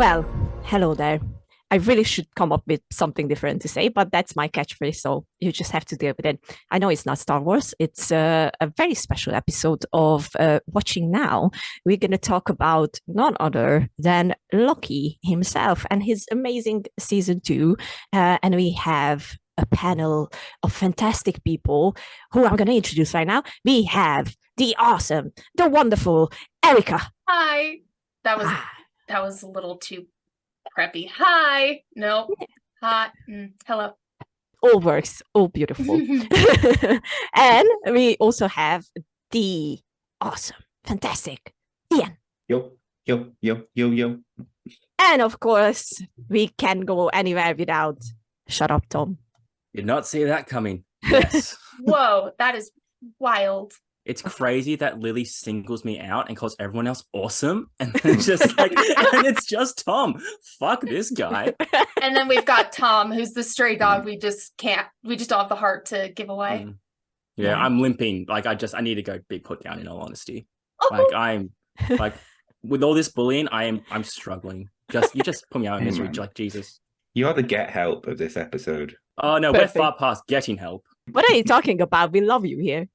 Well, hello there. I really should come up with something different to say, but that's my catchphrase, so you just have to deal with it. I know it's not Star Wars. It's a very special episode of Watching Now. We're going to talk about none other than Loki himself and his amazing season 2. And we have a panel of fantastic people who I'm going to introduce right now. We have the awesome, the wonderful Erika. Hi. That was a little too preppy. Hi. No. Hi. Hello. All works. All beautiful. And we also have the awesome, fantastic Iain. Yo. And of course, we can't go anywhere without Shut Up, Tom. Did not see that coming. Yes. Whoa, that is wild. It's crazy that Lily singles me out and calls everyone else awesome. And then just like, and it's just Tom. Fuck this guy. And then we've got Tom, who's the stray dog we just don't have the heart to give away. Yeah, I'm limping. Like, I need to go big put down, in all honesty. Oh. Like, I'm like, with all this bullying, I'm struggling. You just put me out in misery, like Jesus. You're the get help of this episode. Oh no, Perfect. We're far past getting help. What are you talking about? We love you here.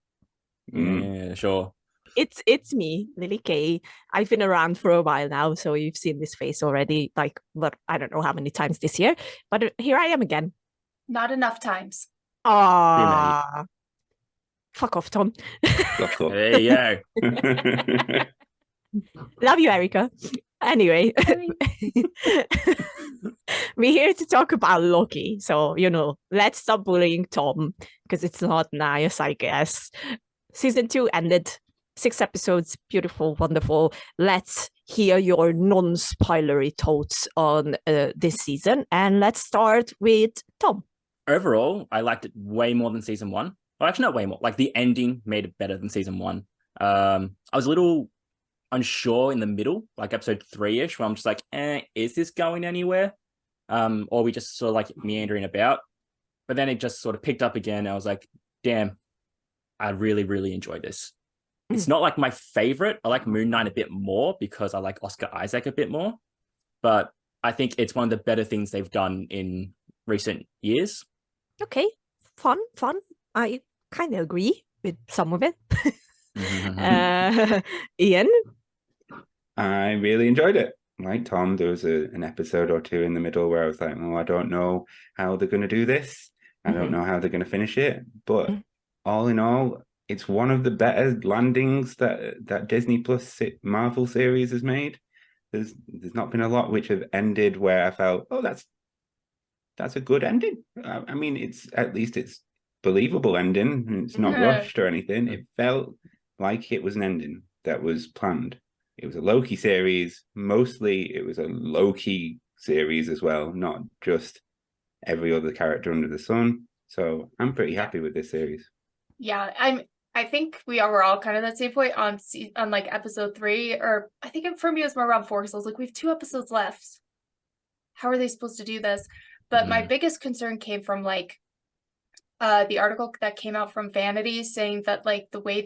Yeah, sure. It's me, Lily Kay. I've been around for a while now, so you've seen this face already, like, what, I don't know how many times this year, but here I am again. Not enough times. Ah, fuck off, Tom. There you go. Love you, Erika. Anyway, we're here to talk about Loki. So, let's stop bullying Tom because it's not nice, I guess. Season 2 ended. 6 episodes. Beautiful, wonderful. Let's hear your non-spoilery thoughts on this season. And let's start with Tom. Overall, I liked it way more than season 1. Well, actually, not way more. Like, the ending made it better than season 1. I was a little unsure in the middle, like episode 3-ish, where I'm just like, is this going anywhere? Or are we just sort of like meandering about? But then it just sort of picked up again. I was like, damn, I really, really enjoyed this. It's not like my favorite. I like Moon Knight a bit more because I like Oscar Isaac a bit more. But I think it's one of the better things they've done in recent years. Okay, fun. I kind of agree with some of it. Iain? I really enjoyed it. Like Tom, there was an episode or two in the middle where I was like, oh, I don't know how they're going to do this. I don't know how they're going to finish it. But all in all, it's one of the better landings that Disney Plus Marvel series has made. There's not been a lot which have ended where I felt, oh, that's a good ending. I mean, it's believable ending. And it's not rushed or anything. It felt like it was an ending that was planned. It was a Loki series. Mostly it was a Loki series as well, not just every other character under the sun. So I'm pretty happy with this series. Yeah, I think we were all kind of at the same point on like episode 3, or I think for me it was more around 4, because I was like, we have 2 episodes left. How are they supposed to do this? But my biggest concern came from like the article that came out from Vanity saying that like the way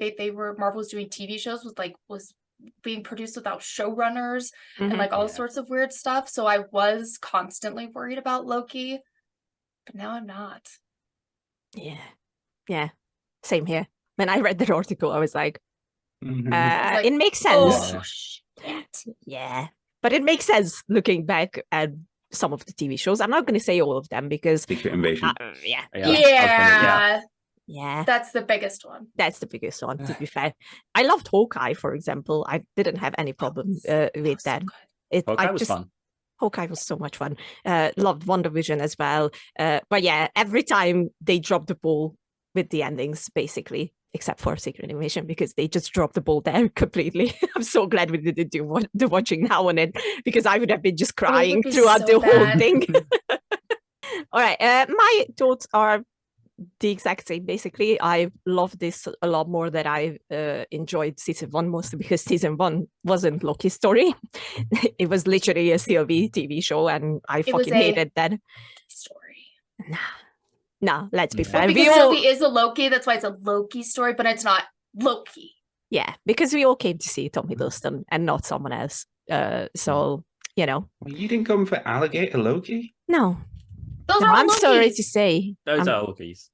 Marvel was doing TV shows was being produced without showrunners and like all sorts of weird stuff. So I was constantly worried about Loki, but now I'm not. Yeah. Same here. When I read the article, I was like, it makes sense. Oh, shit. Yeah. But it makes sense looking back at some of the TV shows. I'm not going to say all of them because... Secret Invasion. Yeah. That's the biggest one. That's the biggest one, to be fair. I loved Hawkeye, for example. I didn't have any problem with that. Hawkeye was fun. Hawkeye was so much fun. Loved WandaVision as well. But yeah, every time they dropped the ball with the endings, basically, except for Secret Invasion, because they just dropped the ball there completely. I'm so glad we didn't do the Watching Now on it, because I would have been just crying throughout the whole thing. All right, my thoughts are the exact same. Basically, I love this a lot more than I enjoyed season 1, mostly because season 1 wasn't Loki's story. It was literally a CLV TV show, and I fucking hated that story. No, let's be fair. Because Sylvie is a Loki, that's why it's a Loki story, but it's not Loki. Yeah, because we all came to see Tom Hiddleston and not someone else. So you know. Well, you didn't come for alligator Loki? No, Those no, are all I'm sorry Lokis. to say. Those are Lokis.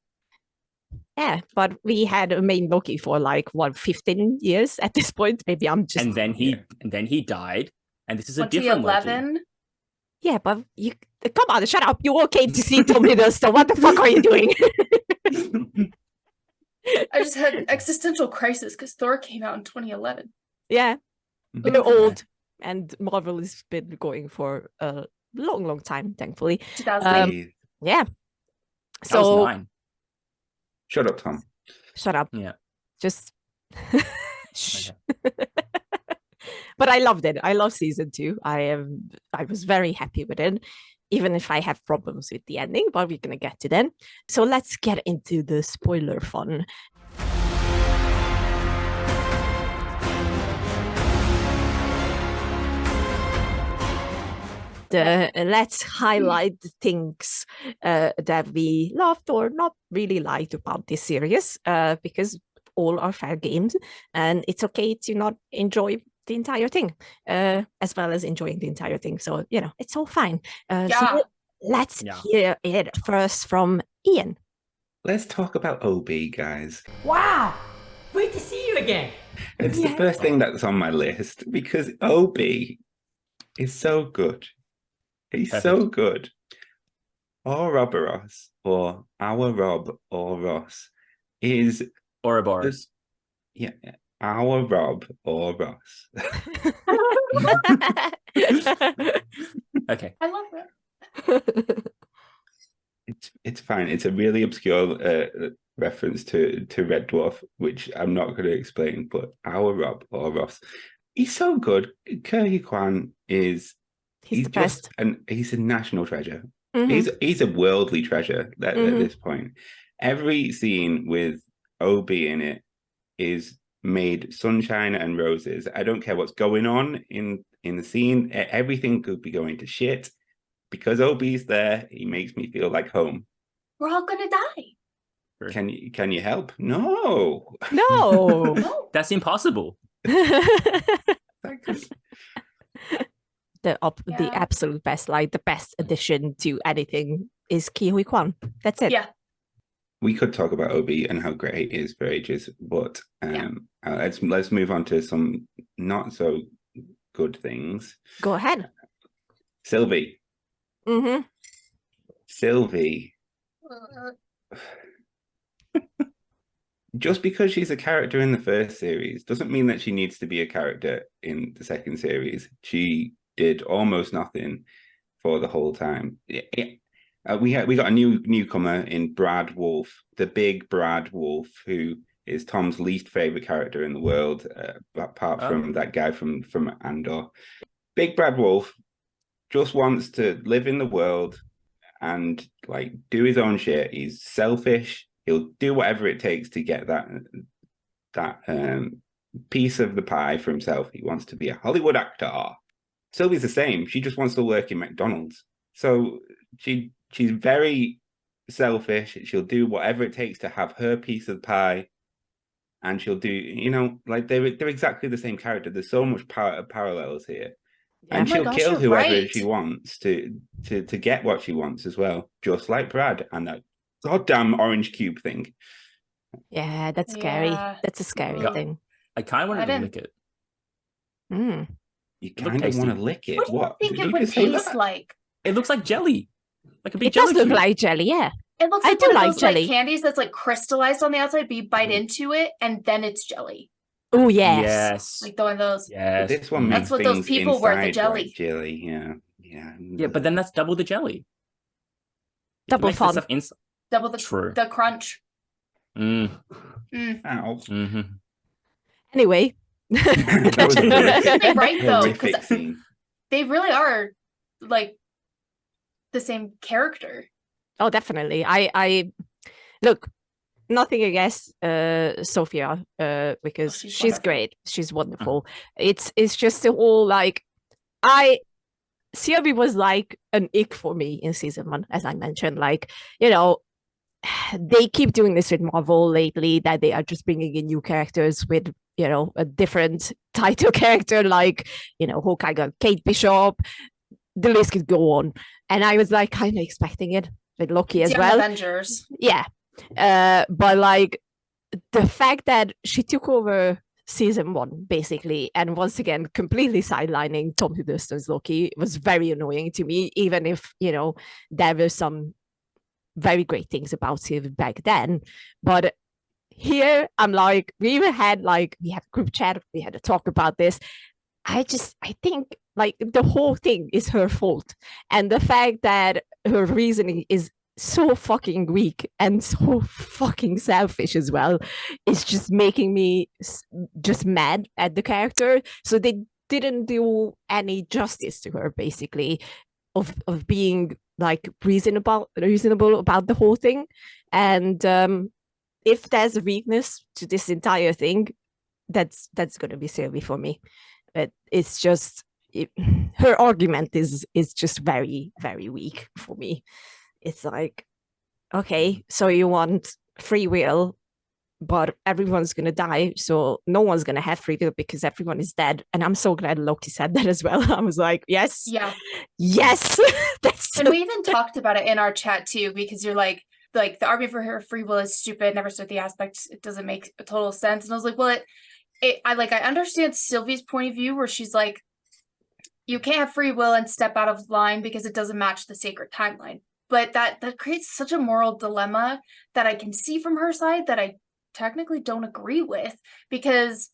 Yeah, but we had a main Loki for like what 15 years at this point. Maybe I'm just And then he died. And this is a What's he, different Loki. 11? yeah, but you come on, shut up. You all came to see Tom Hiddleston. What the fuck are you doing? I just had existential crisis because Thor came out in 2011. Yeah, we're Oof. old, and Marvel has been going for a long time, thankfully. 2008. Yeah. That was So 9. Shut up, Tom. shut up. Yeah. Just shh. Okay. But I loved it. I love season 2. I was very happy with it, even if I have problems with the ending, but we're gonna get to them. So let's get into the spoiler fun. Let's highlight the things that we loved or not really liked about this series, because all are fair games, and it's okay to not enjoy the entire thing, as well as enjoying the entire thing. So, it's all fine. So let's hear it first from Iain. Let's talk about OB, guys. Wow! Great to see you again. It's the first thing that's on my list because OB is so good. He's so good. Ouroboros, or our Rob or Ross, is Ouroboros. Yeah, our Rob or Ross. Okay. I love that. It's fine. It's a really obscure reference to Red Dwarf, which I'm not going to explain. But our Rob or Ross, he's so good. Ke Kwan is he's the best, and he's a national treasure. Mm-hmm. He's a worldly treasure at this point. Every scene with OB in it is made sunshine and roses. I don't care what's going on in the scene. Everything could be going to shit. Because OB's there, he makes me feel like home. We're all gonna die. Can you help? No. No. That's impossible. The absolute best, like the best addition to anything is Ke Kwan. That's it. Yeah. We could talk about OB and how great he is for ages, but let's move on to some not so good things. Go ahead. Sylvie. Mm-hmm. Sylvie. Just because she's a character in the first series doesn't mean that she needs to be a character in the second series. She did almost nothing for the whole time. We got a newcomer in Brad Wolf, the big Brad Wolf, who is Tom's least favorite character in the world, apart from that guy from Andor. Big Brad Wolf just wants to live in the world and like do his own shit. He's selfish. He'll do whatever it takes to get that piece of the pie for himself. He wants to be a Hollywood actor. Sylvie's the same. She just wants to work in McDonald's. So she's very selfish. She'll do whatever it takes to have her piece of the pie. And she'll do, like they're exactly the same character. There's so much parallels here. And she'll kill whoever she wants to get what she wants as well, just like Brad and that goddamn orange cube thing. Yeah, that's scary. That's a scary thing. I kind of wanted to lick it. You kind of want to lick it? What do you think it would taste like? It looks like jelly. Like a big it jelly does look cube. like jelly, yeah. It looks I like do one of like those jelly. like candies that's like crystallized on the outside, but you bite into it and then it's jelly. Oh yes. Yes. Like one of those. Yes. But this one That's makes what those things people were, the inside jelly. like jelly, yeah. Yeah, but then that's double the jelly. Double fun. Double the crunch. Ow. Mm-hmm. Anyway. That was a They're right though, horrific because scene. they really are like the same character. Oh, definitely. I look, nothing against Sophia, because she's great. She's wonderful. It's just the whole like Sylvie was like an ick for me in season 1, as I mentioned. Like, they keep doing this with Marvel lately, that they are just bringing in new characters with, a different title character, like, Hawkeye got Kate Bishop. The list could go on. And I was like kind of expecting it with Loki as Young well. Avengers. Yeah. But like the fact that she took over season 1 basically, and once again completely sidelining Tom Hiddleston's Loki was very annoying to me, even if there were some very great things about him back then. But here I'm like, we had a group chat, we had to talk about this. I think like the whole thing is her fault, and the fact that her reasoning is so fucking weak and so fucking selfish as well is just making me just mad at the character. So they didn't do any justice to her, basically, of being like reasonable about the whole thing. And if there's a weakness to this entire thing, that's going to be Sylvie for me. It's just her argument is just very, very weak for me. It's like, okay, so you want free will, but everyone's going to die, so no one's going to have free will because everyone is dead. And I'm so glad Loki said that as well. I was like, yes, yes. And we even talked about it in our chat too, because you're like the argument for her free will is stupid. Never stood the aspect. It doesn't make a total sense. And I was like, well, I understand Sylvie's point of view where she's like, you can't have free will and step out of line because it doesn't match the sacred timeline. But that creates such a moral dilemma that I can see from her side that I technically don't agree with, because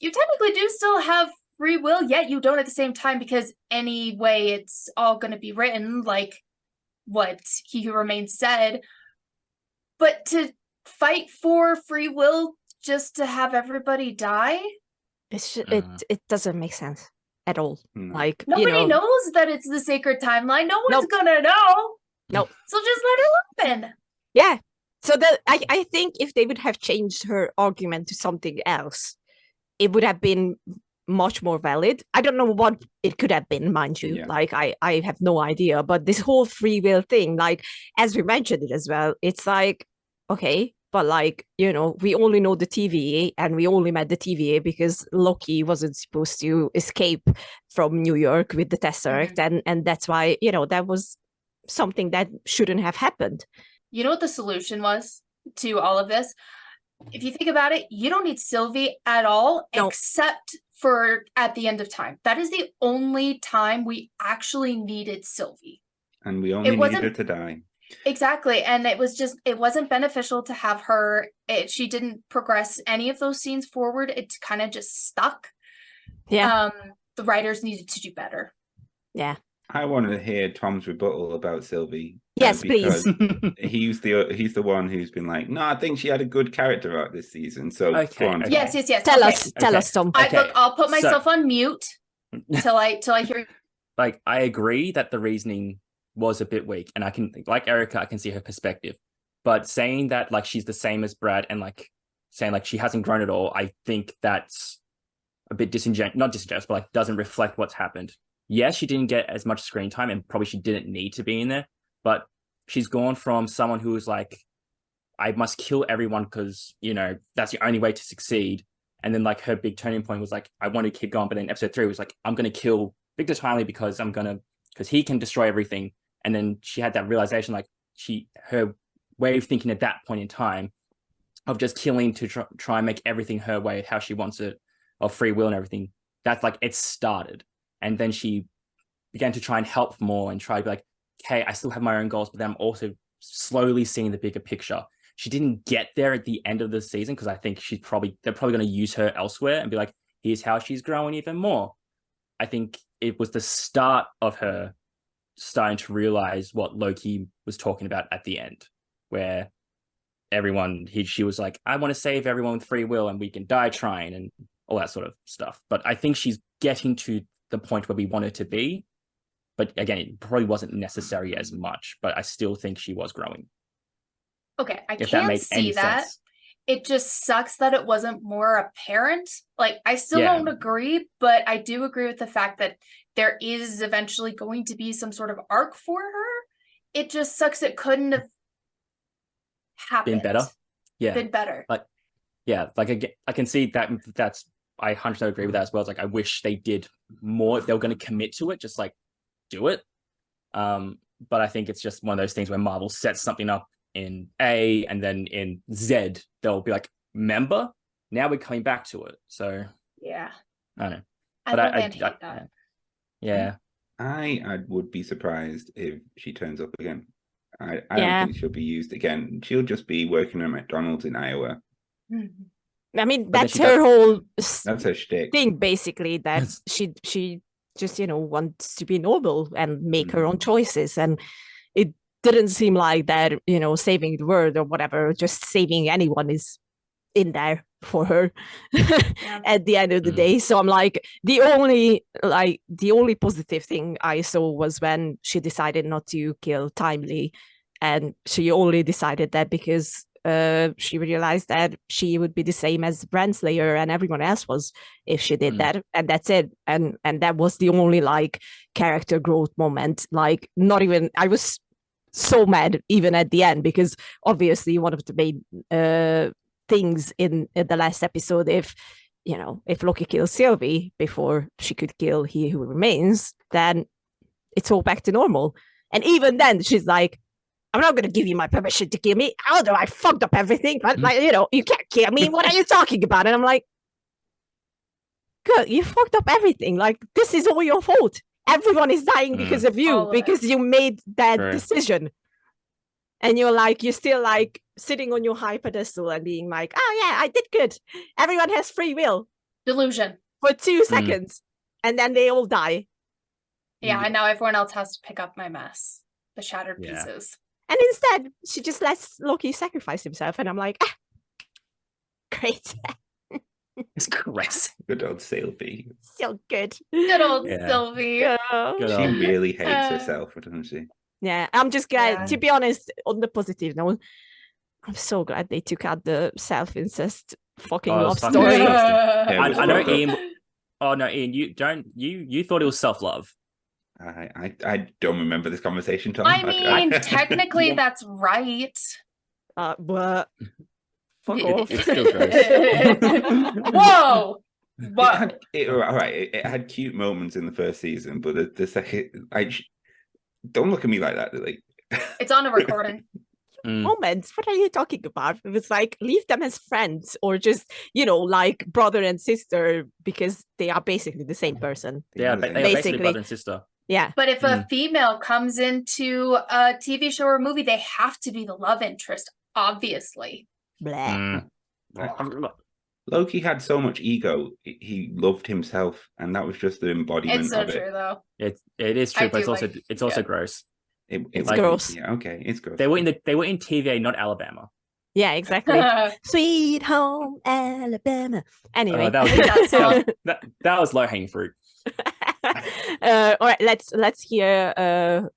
you technically do still have free will, yet you don't at the same time, because anyway, it's all going to be written like what He Who Remains said. But to fight for free will just to have everybody die, it's just, it doesn't make sense at all. Like, nobody knows that it's the sacred timeline. No one's gonna know. Nope. So just let it happen. Yeah. So I think if they would have changed her argument to something else, it would have been much more valid. I don't know what it could have been, mind you. Yeah. Like I have no idea. But this whole free will thing, like as we mentioned it as well, it's like, okay, but like, we only know the TVA, and we only met the TVA because Loki wasn't supposed to escape from New York with the Tesseract. And that's why, that was something that shouldn't have happened. You know what the solution was to all of this? If you think about it, you don't need Sylvie at all, except for at the end of time. That is the only time we actually needed Sylvie. And we only needed her to die. Exactly. And it wasn't beneficial to have her. She didn't progress any of those scenes forward. It kind of just stuck. Yeah. The writers needed to do better. Yeah. I want to hear Tom's rebuttal about Sylvie. Yes, please. He's the one who's been like, no, I think she had a good character out this season. So go on. Yes. Tell us, Tom. Look, I'll put myself on mute till I hear. Like, I agree that the reasoning was a bit weak, and I can, like Erika, I can see her perspective. But saying that like she's the same as Brad, and like saying like she hasn't grown at all, I think that's a bit not disingenuous, but like doesn't reflect what's happened. Yes, she didn't get as much screen time, and probably she didn't need to be in there, but she's gone from someone who was like, I must kill everyone because, that's the only way to succeed. And then like her big turning point was like, I want to keep going. But then episode 3 was like, I'm going to kill Victor Timely because he can destroy everything. And then she had that realization, like her way of thinking at that point in time of just killing to try and make everything her way, how she wants it, of free will and everything. That's like, it started. And then she began to try and help more and try to be like, okay, I still have my own goals, but then I'm also slowly seeing the bigger picture. She didn't get there at the end of the season because I think they're probably going to use her elsewhere and be like, here's how she's growing even more. I think it was the start of her starting to realize what Loki was talking about at the end, where she was like, I want to save everyone with free will and we can die trying and all that sort of stuff. But I think she's getting to the point where we want her to be. But again, it probably wasn't necessary as much, but I still think she was growing. Okay, I can't see that. Sense. It just sucks that it wasn't more apparent. Like, I still don't agree, but I do agree with the fact that there is eventually going to be some sort of arc for her. It just sucks it couldn't have happened. Been better. Yeah. Been better. I can see that. I 100% agree with that as well. It's like I wish they did more if they were going to commit to it, just like do it. But I think it's just one of those things where Marvel sets something up in A, and then in Z they'll be like, remember, now we're coming back to it. So yeah, I don't know. I But hate that. Yeah. I would be surprised if she turns up again. I don't Yeah. think she'll be used again. She'll just be working at McDonald's in Iowa. I mean, But then that's she her whole That's her shtick. thing, basically, that Yes. she just, wants to be noble and make her Mm. own choices. And it didn't seem like that, saving the world or whatever, just saving anyone is in there for her at the end of the day. So I'm like, the only positive thing I saw was when she decided not to kill Timely, and she only decided that because she realized that she would be the same as Brandslayer and everyone else was if she did that, and that's it. And that was the only character growth moment. Like, not even, I was so mad even at the end, because obviously one of the main things in the last episode, if Loki kills Sylvie before she could kill He Who Remains, then it's all back to normal. And even then she's like, I'm not going to give you my permission to kill me. Although I fucked up everything, but you can't kill me. What are you talking about? And I'm like, good, you fucked up everything. Like, this is all your fault. Everyone is dying because of you, because you made that decision. And you're still sitting on your high pedestal and being like, oh yeah, I did good. Everyone has free will. Delusion. For 2 seconds. And then they all die. Yeah, and now everyone else has to pick up my mess. The shattered pieces. And instead, she just lets Loki sacrifice himself. And I'm like, great. It's great. Good old Sylvie. So good. Good old Sylvie. She really hates herself, doesn't she? Yeah, I'm just glad, to be honest, on the positive note, I'm so glad they took out the self-incest fucking love story. I know Ian. Oh no, Ian, you thought it was self-love. I don't remember this conversation, Tom. I mean, technically that's right. But fuck off. It's still gross. Whoa! But it had cute moments in the first season, but the second, don't look at me like that. Like, it's on a recording. Moments. What are you talking about? It was like, leave them as friends, or just like brother and sister, because they are basically the same person. They are basically brother and sister. Yeah. But if a female comes into a TV show or movie, they have to be the love interest, obviously. Loki had so much ego; he loved himself, and that was just the embodiment It's so of it. true, though. It is true, but it's also gross. It's gross. Yeah, okay, it's gross. They were in TVA, not Alabama. Yeah, exactly. Sweet home Alabama. Anyway, that was low hanging fruit. All right, let's hear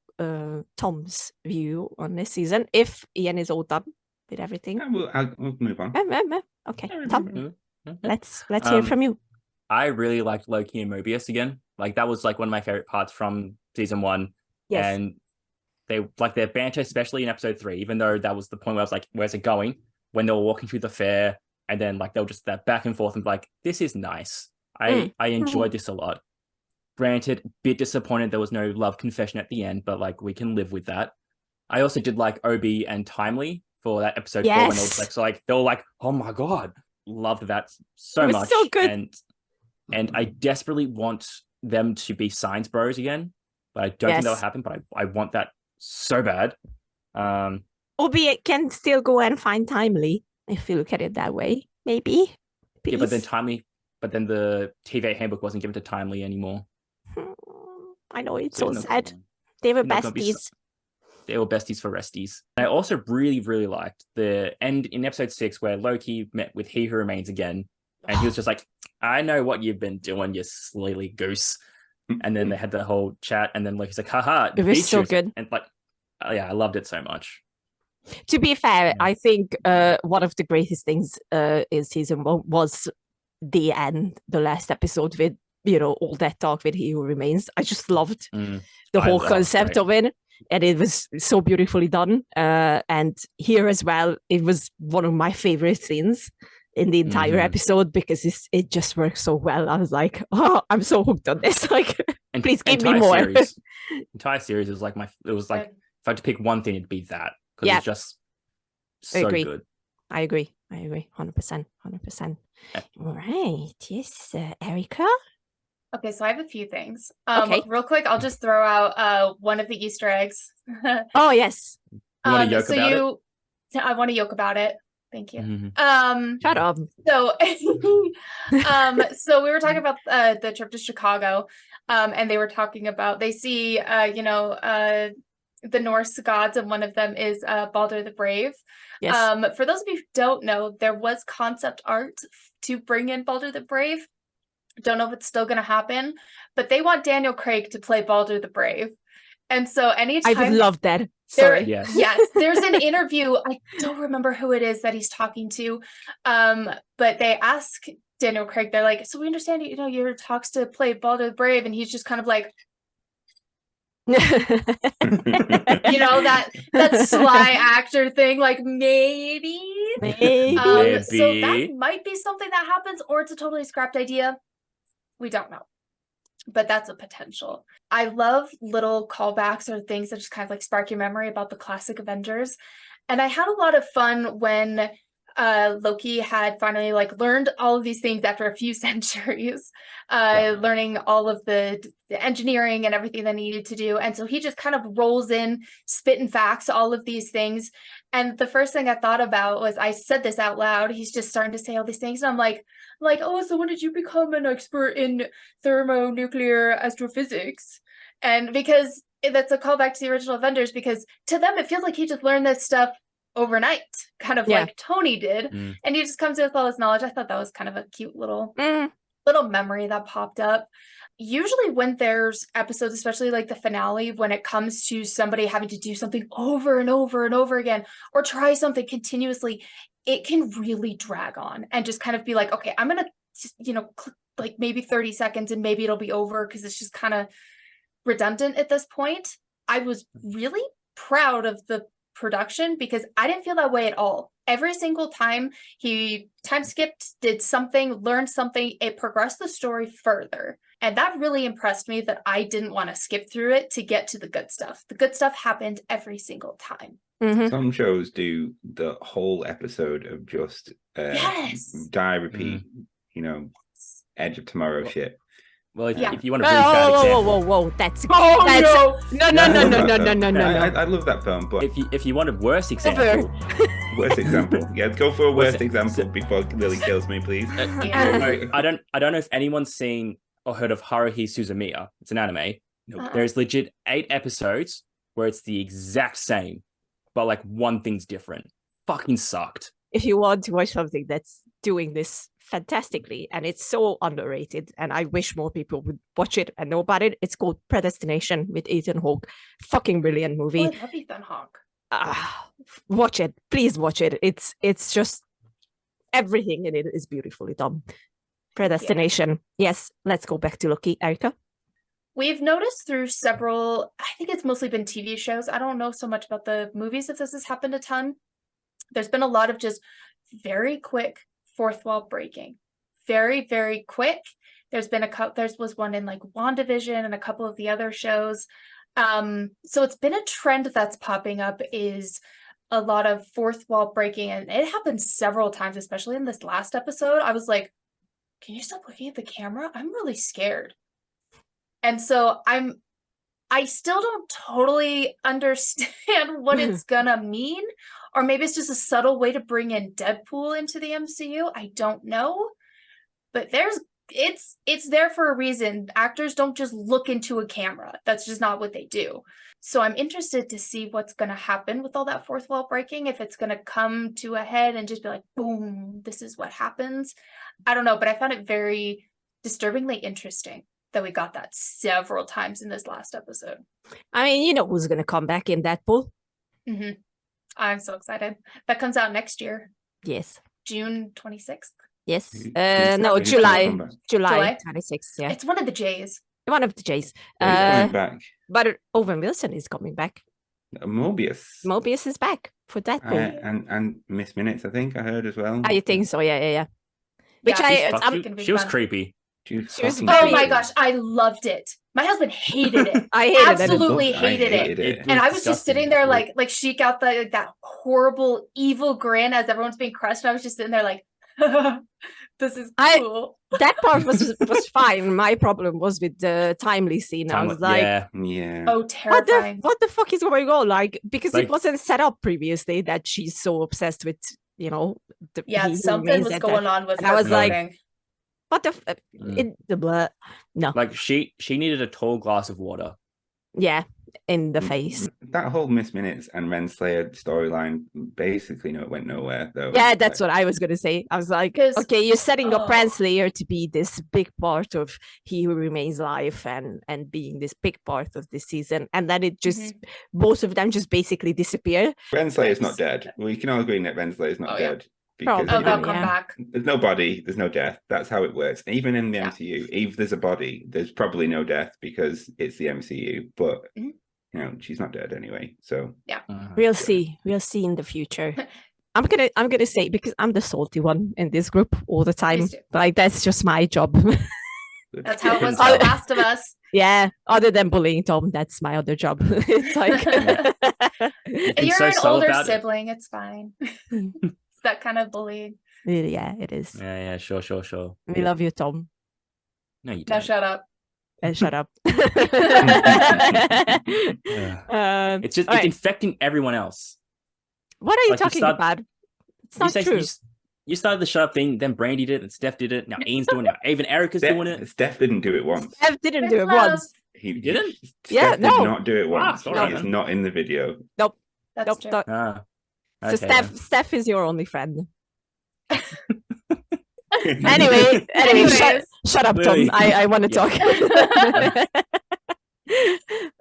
Tom's view on this season. If Ian is all done with everything, we'll move on. Okay, Tom, let's hear from you. I really liked Loki and Mobius again. Like, that was one of my favorite parts from season 1. Yes. And they their banter, especially in episode 3, even though that was the point where I was like, where's it going? When they were walking through the fair, and then they were just that back and forth and this is nice. I enjoyed this a lot. Granted, a bit disappointed there was no love confession at the end, but we can live with that. I also did like Obi and Timely for that episode 4 when they were oh my god, loved that so much. So good. And I desperately want them to be science bros again, but I don't think that'll happen. But I want that so bad. Obi can still go and find Timely if you look at it that way, maybe. Please. Yeah, but then the TVA handbook wasn't given to Timely anymore. I know, it's so sad. They were besties. They were besties for resties. I also really, really liked the end in episode 6 where Loki met with He Who Remains again. And he was just like, I know what you've been doing, you silly goose. And then they had the whole chat, and then Loki's like, haha. It was so good. And I loved it so much. To be fair, I think one of the greatest things in season 1 was the end, the last episode with, all that talk with He Who Remains. I just loved the whole concept of it. and it was so beautifully done. And here as well, it was one of my favorite scenes in the entire episode because it just works so well. I was like, oh, I'm so hooked on this. Like, please give me more. Entire series was like it was like, if I had to pick one thing, it'd be that, because it's just I so agree. good. I agree. 100%. All right. Yes, Erika. Okay, so I have a few things. Okay. Real quick, I'll just throw out one of the Easter eggs. Oh, yes. You want to yoke about it? I want to yoke about it. Thank you. Shut up. So, so we were talking about the trip to Chicago, and they were talking about they see, the Norse gods, and one of them is Balder the Brave. Yes. For those of you who don't know, there was concept art to bring in Balder the Brave. Don't know if it's still going to happen, but they want Daniel Craig to play Balder the Brave. And so anytime I would love that. Sorry. Yes. Yes, there's an interview. I don't remember who it is that he's talking to. But they ask Daniel Craig, they're like, so we understand, your talks to play Balder the Brave. And he's just kind of like, that sly actor thing, like maybe. So that might be something that happens, or it's a totally scrapped idea. We don't know, but that's a potential. I love little callbacks or things that just kind of like spark your memory about the classic Avengers. And I had a lot of fun when Loki had finally learned all of these things after a few centuries, learning all of the engineering and everything that needed to do. And so he just kind of rolls in, spitting facts, all of these things. And the first thing I thought about was, I said this out loud, he's just starting to say all these things. And I'm like, oh, so when did you become an expert in thermonuclear astrophysics? And because that's a callback to the original Avengers, because to them, it feels like he just learned this stuff overnight, kind of like Tony did. And he just comes in with all this knowledge. I thought that was kind of a cute little memory that popped up. Usually when there's episodes, especially like the finale, when it comes to somebody having to do something over and over and over again, or try something continuously, it can really drag on and just kind of be like, okay, I'm gonna just, click maybe 30 seconds and maybe it'll be over, because it's just kind of redundant at this point. I was really proud of the production because I didn't feel that way at all. Every single time he time skipped, did something, learned something, it progressed the story further. And that really impressed me, that I didn't want to skip through it to get to the good stuff. The good stuff happened every single time. Some shows do the whole episode of just die, repeat, Edge of Tomorrow shit. Well, if you want a really bad example, whoa, that's no. I love that film, but if you want a worse example, go for a worst example before Lily kills me, please. I don't know if anyone's seen or heard of Haruhi Suzumiya. It's an anime. There's legit 8 episodes where it's the exact same, but one thing's different. Fucking sucked. If you want to watch something that's doing this fantastically, and it's so underrated, and I wish more people would watch it and know about it, it's called Predestination with Ethan Hawke. Fucking brilliant movie. I love Ethan Hawke. Watch it, please watch it. It's just everything in it is beautifully done. Predestination. Yes, let's go back to Loki. Erika? We've noticed through several, I think it's mostly been TV shows. I don't know so much about the movies if this has happened a ton. There's been a lot of just very quick fourth wall breaking. Very, very quick. There's been was one in WandaVision and a couple of the other shows. So it's been a trend that's popping up, is a lot of fourth wall breaking, and it happened several times, especially in this last episode. I was like, can you stop looking at the camera? I'm really scared. And so I still don't totally understand what it's gonna mean, or maybe it's just a subtle way to bring in Deadpool into the MCU. I don't know, but it's there for a reason. Actors don't just look into a camera. That's just not what they do. So I'm interested to see what's going to happen with all that fourth wall breaking, if it's going to come to a head and just be like, boom, this is what happens. I don't know, but I found it very disturbingly interesting that we got that several times in this last episode. I mean, who's going to come back in Deadpool? I'm so excited. That comes out next year. Yes. June 26th. Yes. No, July 26th. Yeah. It's one of the J's. One of the J's. He's coming back. But Owen Wilson is coming back. Mobius is back for Deadpool. and Miss Minutes, I think I heard as well. I think so. Yeah. Which Yeah, she was creepy. She was She was fucking very- Oh my creepy. gosh, I loved it. My husband hated it. I hated it. Absolutely I hated it. it. And I was just disgusting. sitting there like Sheik out that horrible evil grin as everyone's being crushed. And I was just sitting there like, this is cool. That part was fine. My problem was with the timely scene. I was like, Yeah. Oh, terrifying. what the fuck is going on? Like, because Like- it wasn't set up previously that she's so obsessed with, you know, Something was going on with And her I was like, coding. what the blah. No. Like she needed a tall glass of water. Yeah, in the face. That whole Miss Minutes and Renslayer storyline basically went nowhere though. Yeah, that's what I was gonna say. I was like, 'Cause- okay, you're setting up Oh. Renslayer to be this big part of He Who Remains life and being this big part of this season, and then it just both of them just basically disappear. Renslayer's not dead. We can all agree that Renslayer's not Oh, yeah. dead. Because Probably. Oh, they'll Yeah. come back. there's no body, there's no death. That's how it works. Even in the Yeah. MCU, if there's a body, there's probably no death because it's the MCU. But Mhm. you know, she's not dead anyway. So We'll see in the future. I'm gonna say, because I'm the salty one in this group all the time, Please do. like that's just my job. That's how it was Good. for The Last of Us. Yeah, other than bullying Tom, that's my other job. It's like Been You're so an slow older about it. sibling. It's fine. It's that kind of bullying. yeah, it is. Yeah, sure. We love you, Tom. No, you Now don't. shut up. And shut up. Yeah. It's just all right. infecting everyone else. What are you Like, you talking start- about? It's You not say- true. You started the shut up thing, then Brandy did it, and Steph did it. Now Ian's doing it. Even Erica's doing it. Steph didn't do it once. Steph didn't Big do it love. once. He didn't? Yeah, Steph no. did not do it once. sorry, He is man. not in the video. Nope. That's Nope. true. Nope. Ah, So okay, then. Steph is your only friend. Anyway, Anyway, Anyways. shut up, Tom. Really? I want to Yeah.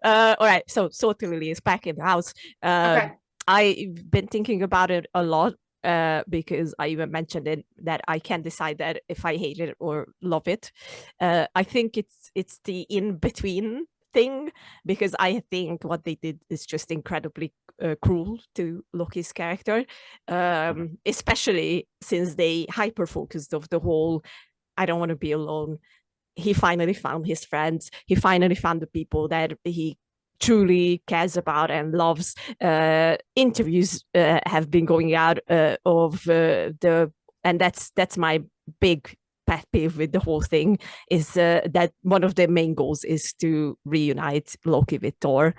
talk. All right, so Lily is back in the house. Okay. I've been thinking about it a lot because I even mentioned it that I can't decide that if I hate it or love it. I think it's the in between thing, because I think what they did is just incredibly cruel to Loki's character, especially since they hyper focused of the whole I don't want to be alone. He finally found his friends. He finally found the people that he truly cares about and loves. Interviews have been going out and that's my big pet peeve with the whole thing, is that one of the main goals is to reunite Loki with Thor.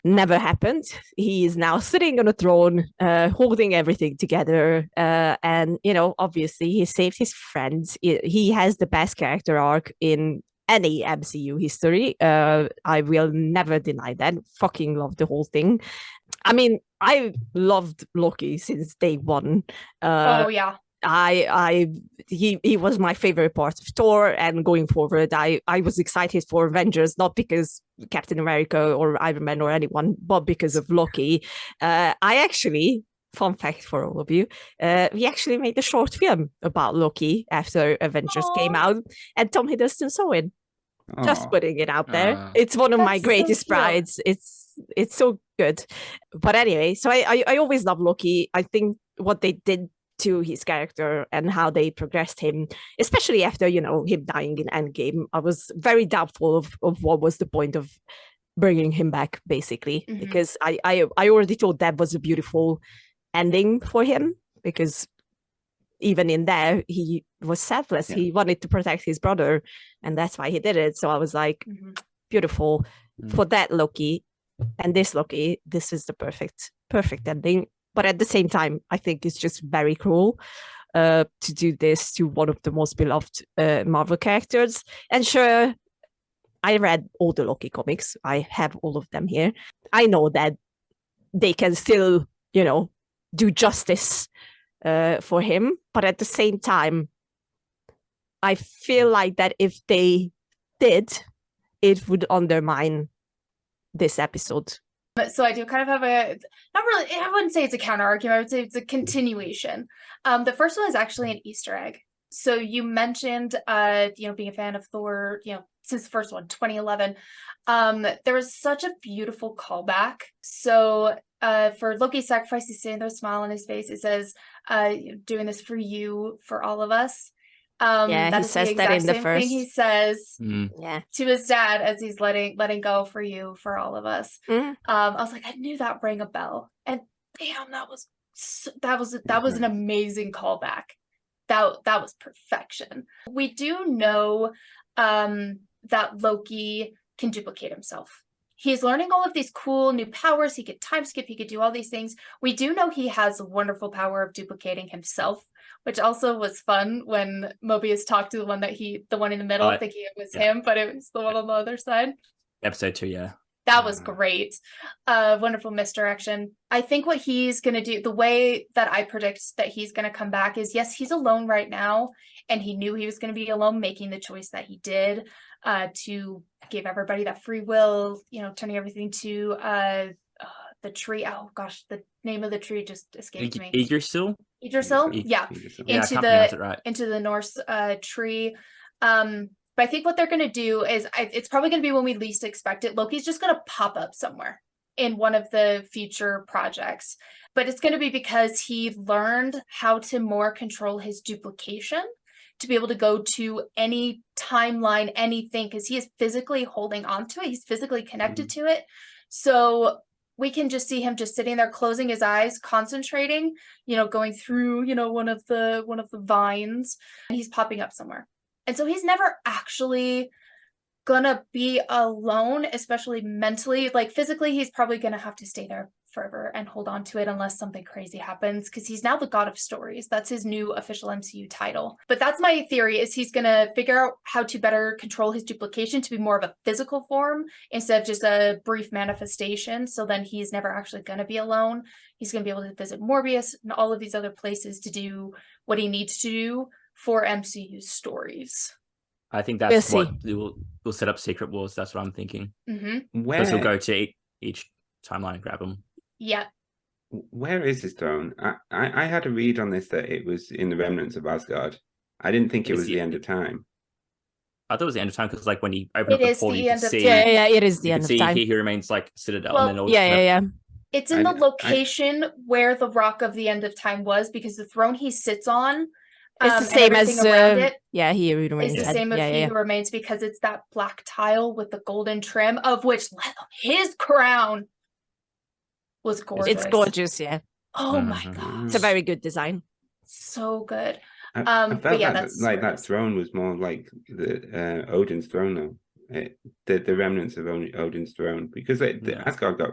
Never happened. He is now sitting on a throne, holding everything together, and obviously he saved his friends. He has the best character arc in any MCU history. I will never deny that. Fucking love the whole thing. I mean, I loved Loki since day one. Oh yeah. He was my favorite part of Thor, and going forward I was excited for Avengers, not because Captain America or Iron Man or anyone, but because of Loki. I actually, fun fact for all of you, we actually made a short film about Loki after Avengers came Aw. out, and Tom Hiddleston saw it. Just Aw. putting it out there. Ah. It's one of my That's so greatest cute. prides. It's so good. But anyway, so I always love Loki. I think what they did to his character and how they progressed him, especially after him dying in Endgame, I was very doubtful of what was the point of bringing him back, basically. Mhm. Because I already thought that was a beautiful ending for him, because even in there he was selfless. Yeah. He wanted to protect his brother, and that's why he did it. So I was like, Mhm. beautiful. Mm. For that Loki and this Loki, this is the perfect ending. But at the same time, I think it's just very cruel to do this to one of the most beloved Marvel characters. And sure, I read all the Loki comics. I have all of them here. I know that they can still, do justice for him. But at the same time, I feel like that if they did, it would undermine this episode. But so I do kind of have not really, I wouldn't say it's a counter argument. I would say it's a continuation. The first one is actually an Easter egg. So you mentioned, being a fan of Thor, since the first one, 2011. There was such a beautiful callback. So for Loki's sacrifice, he's sitting there, a smile on his face. It says, doing this for you, for all of us. Yeah, that he is says the that exact in the same thing he first. says Yeah. to his dad as he's letting go for you, for all of us. Mhm. I was like, I knew that rang a bell, and damn, that was an amazing callback. That was perfection. We do know that Loki can duplicate himself. He's learning all of these cool new powers. He could time skip. He could do all these things. We do know he has a wonderful power of duplicating himself, which also was fun when Mobius talked to the one in the middle, thinking it was him, but it was the one on the other side. Episode 2, yeah. That was great. Wonderful misdirection. I think what he's going to do, the way that I predict that he's going to come back is, yes, he's alone right now, and he knew he was going to be alone, making the choice that he did to give everybody that free will, turning everything to the tree. Oh gosh, the name of the tree just escaped me. Yggdrasil? Yggdrasil? Yeah. Yeah, I can't pronounce it right. Into the Norse tree. But I think what they're going to do is, it's probably going to be when we least expect it. Loki's just going to pop up somewhere in one of the future projects. But it's going to be because he learned how to more control his duplication, to be able to go to any timeline, anything, because he is physically holding on to it. He's physically connected to it. So we can just see him just sitting there, closing his eyes, concentrating, going through, one of the vines, and he's popping up somewhere. And so he's never actually gonna be alone, especially mentally. Like physically, he's probably gonna have to stay there forever and hold on to it unless something crazy happens, because he's now the God of Stories. That's his new official MCU title. But that's my theory, is he's gonna figure out how to better control his duplication to be more of a physical form instead of just a brief manifestation. So then he's never actually gonna be alone. He's gonna be able to visit Morbius and all of these other places to do what he needs to do for MCU stories. I think that's what will set up Secret Wars. That's what I'm thinking. Mm-hmm. Because he'll go to each timeline and grab them. Yeah. Where is his throne? I had a read on this that it was in the remnants of Asgard. I didn't think it was the end of time. I thought it was the end of time because, like, when he opened up the portal, you could see. Yeah, it is the end of time. He remains like Citadel, Well, and then all yeah. It's in the location where the Rock of the End of Time was, because the throne he sits on. It's the same as He Who Remains. It's the same as He Who Remains, because it's that black tile with the golden trim, of which his crown was gorgeous. It's gorgeous, yeah. Oh my gosh. It's a very good design. So good. I felt that throne was more like the Odin's throne now. The remnants of Odin's throne, because the Asgard got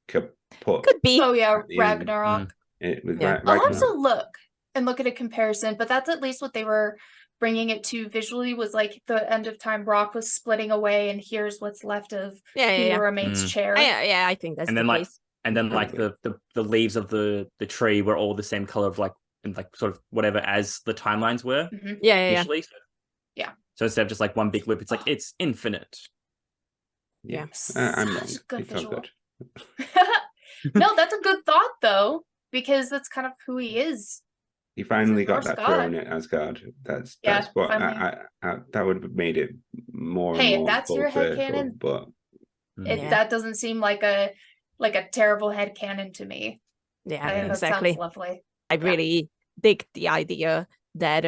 kaput. Could be. Oh yeah, Ragnarok. It was I'll have to look at a comparison, but that's at least what they were bringing it to visually, was like the end of time rock was splitting away, and here's what's left of He Who Remains chair. Yeah, I think that's the case. And then like the leaves of the tree were all the same color of like sort of whatever as the timelines were. Mm-hmm. Yeah. Yeah. So instead of just like one big loop, it's like it's infinite. Yeah. I'm wrong. Good it's all good. No, that's a good thought though, because that's kind of who he is. He finally got that throne at Asgard. That's what that would have made it more. Hey, and more if that's your headcanon, but that doesn't seem like a terrible headcanon to me. Yeah, exactly. That sounds lovely. I really dig the idea that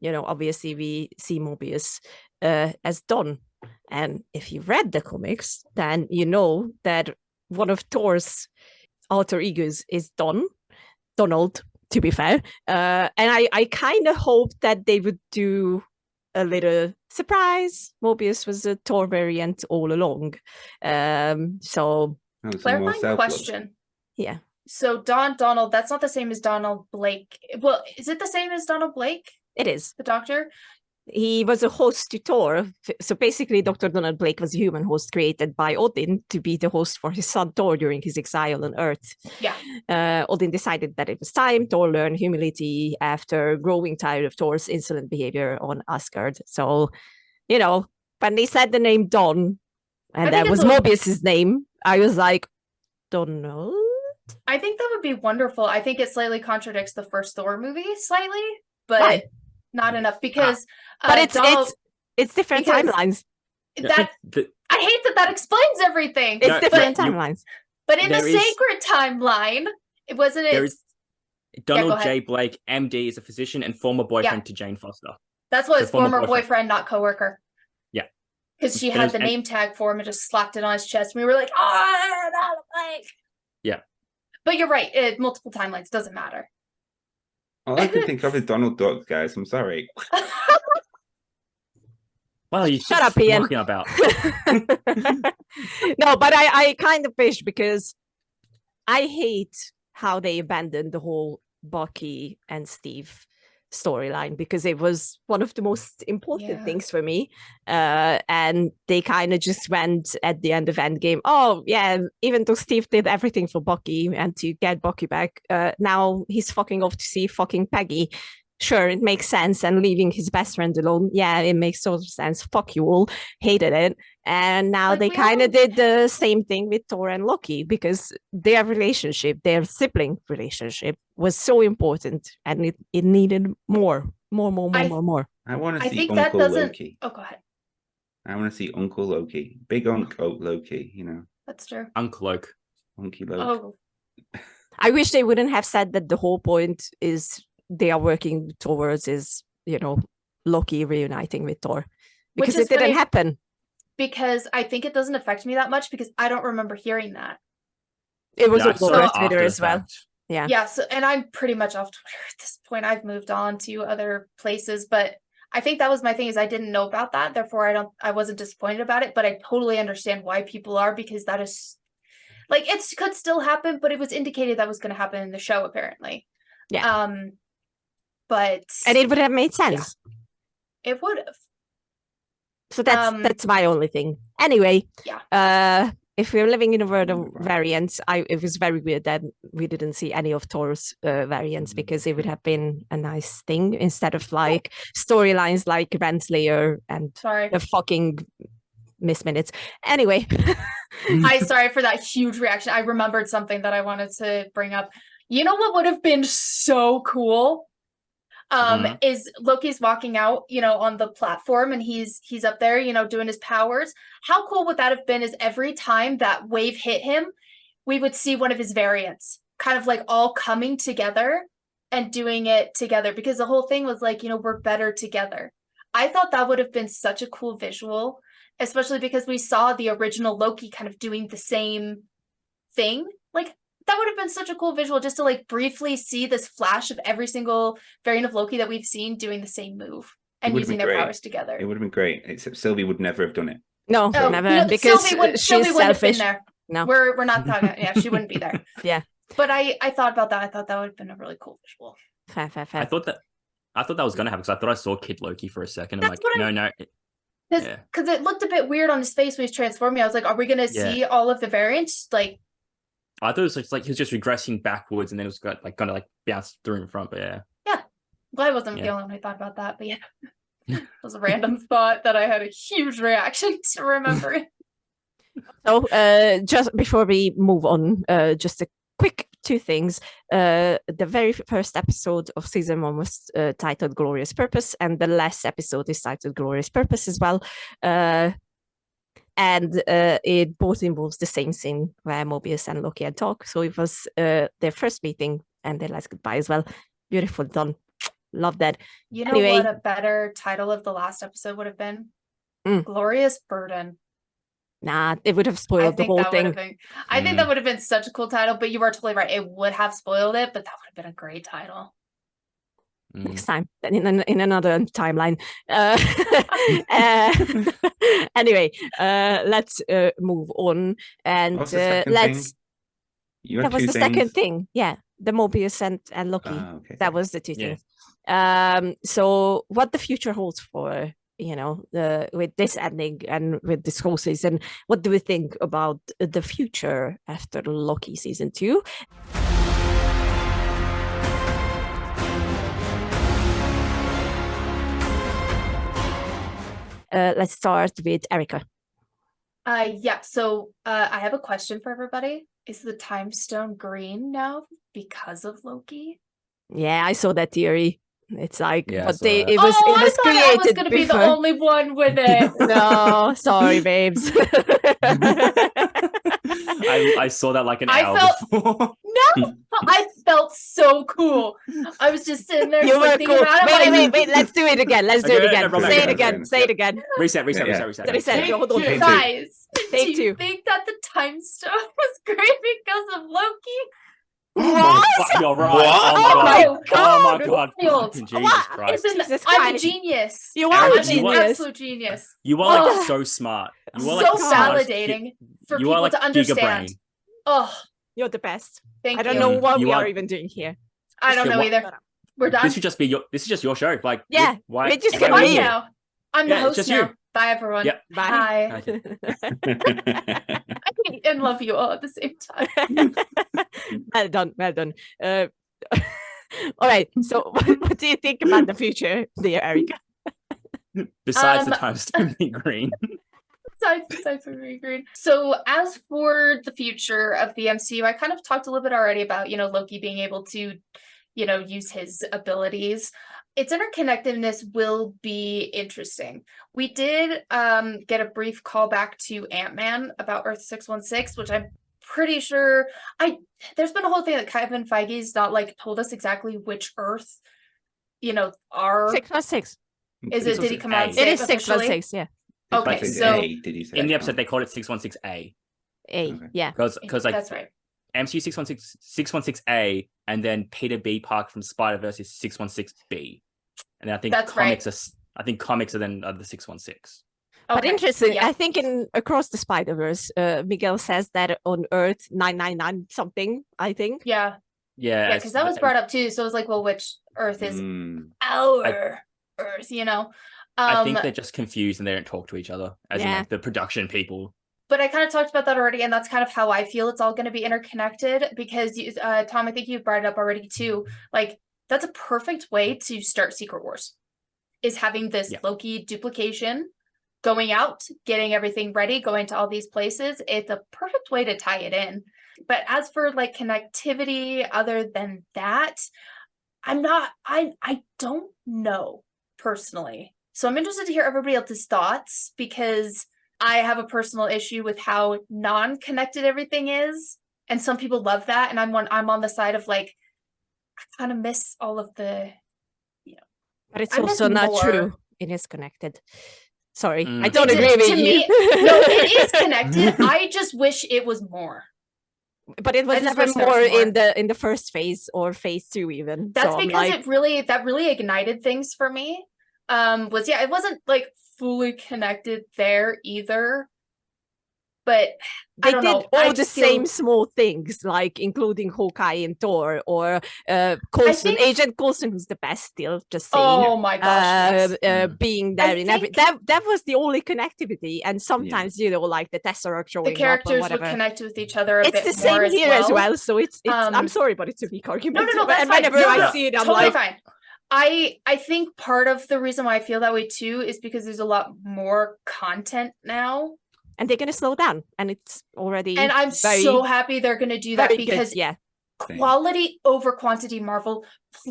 obviously we see Mobius as Don, and if you read the comics, then you know that one of Thor's alter egos is Donald. To be fair, and I kind of hoped that they would do a little surprise. Mobius was a Thor variant all along. So clarifying question. Yeah. So Donald, that's not the same as Donald Blake. Well, is it the same as Donald Blake? It is. The Doctor? He was a host to Thor. So basically, Dr. Donald Blake was a human host created by Odin to be the host for his son Thor during his exile on Earth. Yeah. Odin decided that it was time. Thor learned humility after growing tired of Thor's insolent behavior on Asgard. So, when they said the name Don, and that was Mobius's name, I was like, Donald? I think that would be wonderful. I think it slightly contradicts the first Thor movie, slightly, but Not enough because But Donald, it's different because- timelines. that I hate that explains everything. It's No, different you- timelines. But in the there is- sacred timeline, it wasn't There it. is Donald ahead. J. Blake, MD, is a physician and former boyfriend to Jane Foster. That's what So his former former boyfriend, not coworker. Yeah. Because she But it had was- the and- name tag for him and just slapped it on his chest. And we were like, oh, Donald Blake. Yeah. But you're right. Multiple timelines doesn't matter. All I can think of is Donald Duck, guys. I'm sorry. Well, you Shut up, Ian. talking about. No, but I kind of wish, because I hate how they abandoned the whole Bucky and Steve storyline, because it was one of the most important Yeah. things for me. And they kind of just went at the end of Endgame, oh yeah, even though Steve did everything for Bucky and to get Bucky back, now he's fucking off to see fucking Peggy. Sure, it makes sense, and leaving his best friend alone, yeah, it makes total sense. Fuck you all, hated it. And now Like, they we kind all- of did the same thing with Thor and Loki, because their relationship, their sibling relationship, was so important, and it needed more. I- More. I want to I see think that Uncle doesn't. Loki. Oh, go ahead. I want to see Uncle Loki. Big Uncle Loki, That's true. Uncloak. Unky Loki. Oh, I wish they wouldn't have said that the whole point is they are working towards is, Loki reuniting with Thor, Which because is it didn't funny. happen. because I think it doesn't affect me that much because I don't remember hearing that. It was Yeah, I all saw over it Twitter after as the well. fact. Yeah. Yeah, so and I'm pretty much off Twitter at this point. I've moved on to other places, but I think that was my thing is I didn't know about that. Therefore, I wasn't disappointed about it, but I totally understand why people are because that is like it could still happen, but it was indicated that was going to happen in the show apparently. Yeah. But And it would have made sense. it would have. So that's my only thing. Anyway, Yeah. If we're living in a world of variants, it was very weird that we didn't see any of Thor's variants, because it would have been a nice thing instead of like storylines like Renslayer and Sorry. the fucking Miss Minutes. Anyway, Sorry for that huge reaction. I remembered something that I wanted to bring up. You know what would have been so cool? Is Loki's walking out, on the platform and he's up there, doing his powers. How cool would that have been is every time that wave hit him, we would see one of his variants kind of like all coming together and doing it together because the whole thing was like, we're better together. I thought that would have been such a cool visual, especially because we saw the original Loki kind of doing the same thing. Like that would have been such a cool visual just to like briefly see this flash of every single variant of Loki that we've seen doing the same move and using their powers together. It would have been great, except Sylvie would never have done it. no, never, because Sylvie wouldn't she's have been selfish. there. No, We're not talking. Yeah, she wouldn't be there. Yeah. But I thought about that. I thought that would have been a really cool visual. fair. I thought that was going to happen because I thought I saw Kid Loki for a second. I'm That's like, what no. Because it looked a bit weird on his face when he's transforming. I was like, are we going to see all of the variants? Like, I thought it was like he was just regressing backwards and then it was going to bounce through in front. But yeah. well, I wasn't the only one who thought about that. But yeah, it was a random thought that I had a huge reaction to remembering. So just before we move on, just a quick two things. The very first episode of season 1 was titled Glorious Purpose, and the last episode is titled Glorious Purpose as well. And it both involves the same scene where Mobius and Loki had talk. So it was their first meeting and their last goodbye as well. Beautiful, done. Love that. You know Anyway. what a better title of the last episode would have been? Glorious Burden. Nah, it would have I spoiled the think whole that would thing. have been. I think that would have been such a cool title. But you are totally right. It would have spoiled it, but that would have been a great title. Next time, in another timeline. Anyway, let's move on, and What's the second let's. thing? You had That was two the things? second thing. Yeah, the Mobius and Loki. Okay. That was the two Yeah. things. So what the future holds for with this ending and with this whole season, what do we think about the future after Loki season 2? Let's start with Erika. Yeah. So I have a question for everybody. Is the time stone green now because of Loki? Yeah, I saw that theory. It's like, Yeah, but so, it Oh, was I thought I was created gonna be the before. only one with it. No, sorry, babes. I saw that like an I hour felt- before. No, I felt so cool. I was just sitting there You just, like, were thinking cool. about it. Wait, I'm like, wait. Let's do it again. Let's do Okay, it again. no problem. Say it Okay, again. okay. Say it again. Reset. Yeah. Reset. Reset. Take Hold on. two. guys, Take do you two. think that the time stone was great because of Loki? What? Fuck, you're right. What? Oh my Oh god. Oh my God, god. wild. Fucking Jesus What? Christ. Listen, Jesus I'm a Christ. genius. You are I'm a an genius. absolute genius. You are like Oh. so smart. You Oh are my like So the smartest validating for you people are like to understand. Gigabrain. Oh, You're the best. thank I don't you. know what You we are- are even doing here. I don't Yeah, know what- either. We're done. This is just your show. Like Yeah, why we're just why gonna are Bye you leave. here? now. I'm the Yeah, it's host just now. you. Bye, everyone. Yep. Bye. Hi. Okay. I hate and love you all at the same time. Well done. Well done. All right. So, what do you think about the future, dear Erika? Besides the Um, time stone being green. Besides for me, green. So as for the future of the MCU, I kind of talked a little bit already about, Loki being able to, use his abilities. Its interconnectedness will be interesting. We did get a brief callback to Ant-Man about Earth 616, which I'm pretty sure there's been a whole thing that Kevin Feige's not like told us exactly which Earth, are 616. is it? Did he come out and A. say It it is officially? 616. Yeah. Okay, Did so you say? In the episode they called it 616A. A. Okay. Yeah. Because like that's right. MCU 616A and then Peter B. Parker from Spider-Verse is 616B. And then I think That's comics are then the 616. But Okay, interesting, yeah. I think in Across the Spider-Verse, Miguel says that on Earth 999 something, I think. Yeah, Yeah, because that was brought up too. So it was like, well, which Earth is our Earth? I think they're just confused and they don't talk to each other, as in Yeah. like the production people. But I kind of talked about that already, and that's kind of how I feel it's all going to be interconnected. Because Tom, I think you brought it up already too. Like that's a perfect way to start Secret Wars, is having this Yeah. Loki duplication, going out, getting everything ready, going to all these places. It's a perfect way to tie it in. But as for like connectivity, other than that, I don't know personally. So I'm interested to hear everybody else's thoughts, because I have a personal issue with how non-connected everything is. And some people love that. And I'm on the side of like, I kind of miss all of the, But it's I miss also not more. true. It is connected. Sorry, I Mm. don't It agree is- with to you. me- no, it is connected. I just wish it was more. But it was I just never wish there was more more. in the first phase or phase 2 even. That's So I'm because like, that really ignited things for me. It wasn't like fully connected there either. But I they don't did know. all I the just same feel- small things, like including Hawkeye and Thor, or Coulson, think- Agent Coulson, who's the best still, just saying. Oh my gosh. Yes. Being there in every think- that was the only connectivity, and sometimes like the Tesseract showing The up or characters would whatever. connect with each other a It's bit the same more here as well. So it's I'm Um, sorry, but it's a weak argument. No, that's and fine. whenever No, I see it, I'm totally like, fine. I think part of the reason why I feel that way too is because there's a lot more content now. and they're gonna slow down, and it's already And I'm very, so happy they're going to do that, very good, because yeah, quality over quantity, Marvel,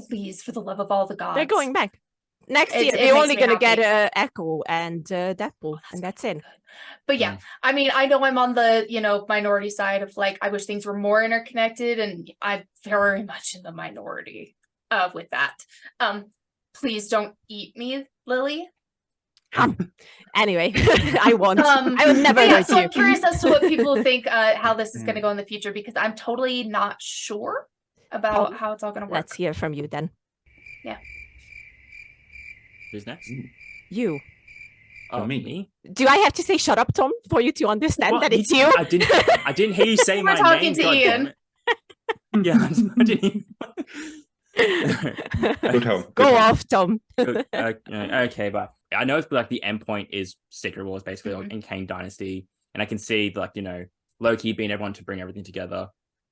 please, for the love of all the gods. they're going back. Next It- year, it we're makes only me gonna get happy. Echo and Deadpool, and that's it. But yeah, I mean, I know I'm on the, minority side of like, I wish things were more interconnected, and I'm very much in the minority with that. Please don't eat me, Lily. Anyway, I won't. I would never but yeah, hurt so you. I'm curious as to what people think how this is going to go in the future, because I'm totally not sure about Tom, how it's all going to work. Let's hear from you then. Who's next? You. Oh, me. me? Do I have to say shut up, Tom, for you to understand What? that it's you? I didn't hear you say We're my talking name. to God damn Ian. it. Yeah, I didn't. Good home. Go Good home. off, Tom. Okay, but I know it's like the end point is Secret Wars, basically, Mhm. in Kang Dynasty, and I can see like Loki being everyone to bring everything together,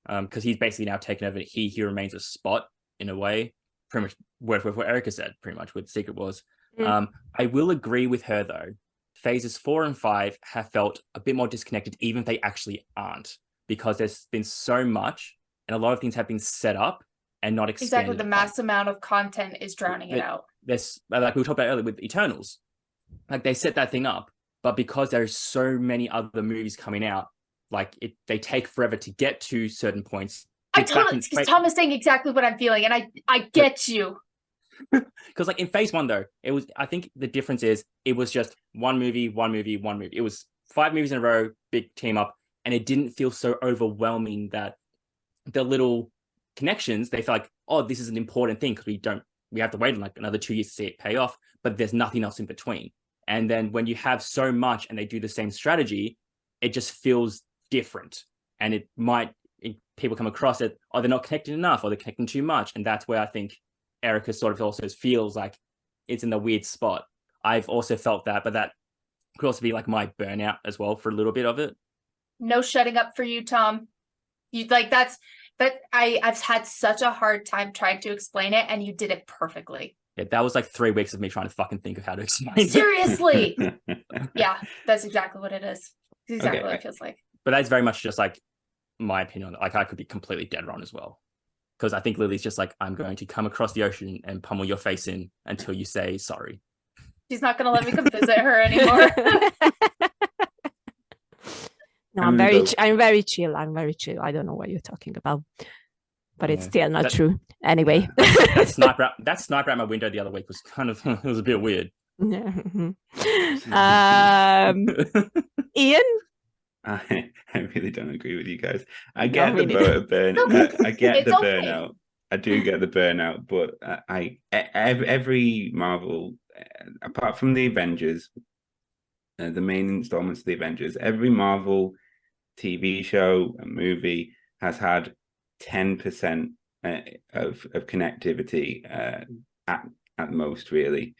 because he's basically now taken over. He remains a Spot in a way, pretty much with what Erika said, pretty much with Secret Wars. I will agree with her though. Phases 4 and 5 have felt a bit more disconnected, even if they actually aren't, because there's been so much, and a lot of things have been set up and not expanded Exactly, the upon. mass amount of content is drowning it out. There's, like we talked about earlier with Eternals, like they set that thing up, but because there's so many other movies coming out, like they take forever to get to certain points. Tom is saying exactly what I'm feeling, and I get you. Because like in phase 1 though, I think the difference is it was just one movie. It was 5 movies in a row, big team up, and it didn't feel so overwhelming that the little connections, they feel like, oh, this is an important thing because we have to wait like another 2 years to see it pay off, but there's nothing else in between. And then when you have so much and they do the same strategy, it just feels different. And people come across it, oh, they're not connecting enough, or they're connecting too much. And that's where I think Erika sort of also feels like it's in the weird spot. I've also felt that, but that could also be like my burnout as well for a little bit of it. No shutting up for you, Tom. You like I've had such a hard time trying to explain it, and you did it perfectly. Yeah, that was like 3 weeks of me trying to fucking think of how to explain it. Seriously. Yeah, that's exactly what it is. It's exactly what it feels like. But that's very much just like my opinion. Like I could be completely dead wrong as well. Because I think Lily's just like, I'm going to come across the ocean and pummel your face in until you say sorry. She's not going to let me come visit her anymore. No, I'm very chill. I'm very chill. I don't know what you're talking about, but it's still not true. Anyway, that sniper at my window the other week was kind of it was a bit weird. Iain, I really don't agree with you guys. I get the burnout. I do get the burnout, but every Marvel, apart from the Avengers, the main installments of the Avengers, every Marvel TV show and movie has had 10% of connectivity at most, really.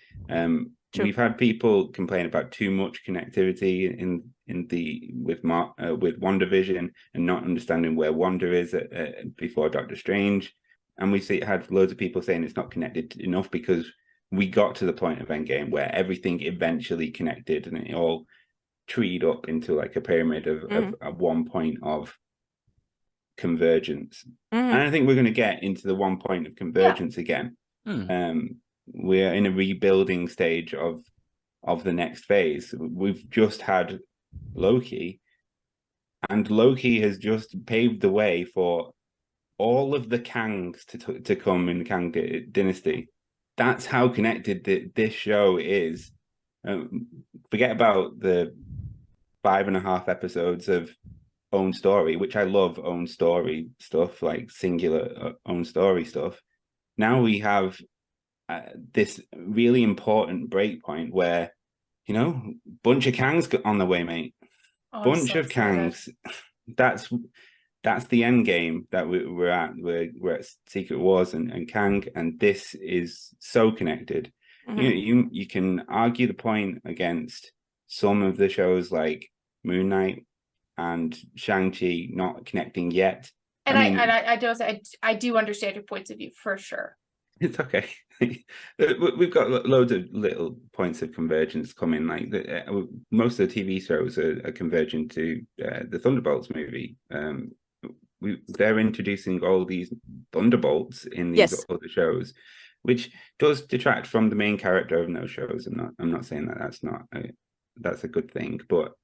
We've had people complain about too much connectivity with WandaVision and not understanding where Wanda is before Doctor Strange, and we had loads of people saying it's not connected enough because we got to the point of Endgame where everything eventually connected and it all treed up into like a pyramid of one point of convergence. And I think we're going to get into the one point of convergence again. We're in a rebuilding stage of the next phase. We've just had Loki, and Loki has just paved the way for all of the Kangs to come in the Kang dynasty. That's how connected this show is. Forget about the 5.5 episodes of own story, which I love own story stuff, like singular own story stuff. Now we have this really important break point where, bunch of Kangs on the way, mate. Bunch of Kangs. That's the end game that we're at. We're at Secret Wars and Kang, and this is so connected. You can argue the point against some of the shows like Moon Knight and Shang-Chi not connecting yet. And I do understand your points of view for sure. It's okay. We've got loads of little points of convergence coming. Like most of the TV shows are converging to the Thunderbolts movie. They're introducing all these Thunderbolts in these other shows, which does detract from the main character of those shows. I'm not saying that's a good thing, but